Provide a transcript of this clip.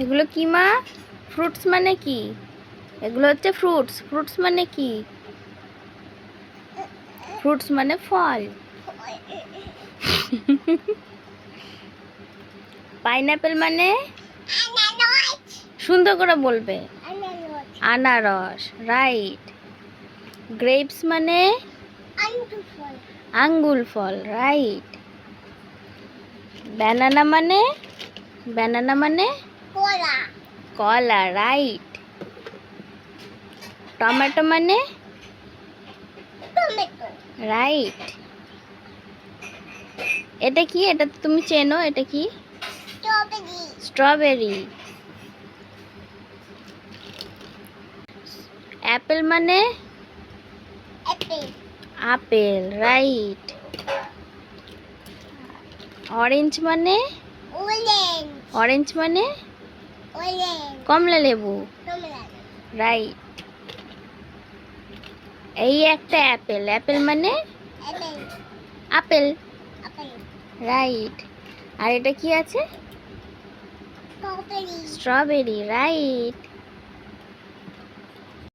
এগুলো কি মা? ফ্রুটস মানে কি? এগুলো হচ্ছে ফ্রুটস। ফ্রুটস মানে কি? ফ্রুটস মানে ফল। পাইনাপেল মানে? সুন্দর করে বলবে। আনারস, রাইট। গ্রেপস মানে? আঙ্গুর ফল, রাইট। ব্যানানা মানে? ব্যানানা মানে? কলা, রাইট। টমেটো মানে? রাইট। এটা কি? এটা তো তুমি চেনো, এটা কি? স্ট্রবেরি। অ্যাপেল মানে? আপেল, রাইট। অরেঞ্জ মানে? অরেঞ্জ মানে? কমলা লেবু, রাইট। এই একটা অ্যাপেল। অ্যাপেল মানে? আপেল, রাইট। আর এটা কি আছে? Strawberry, right.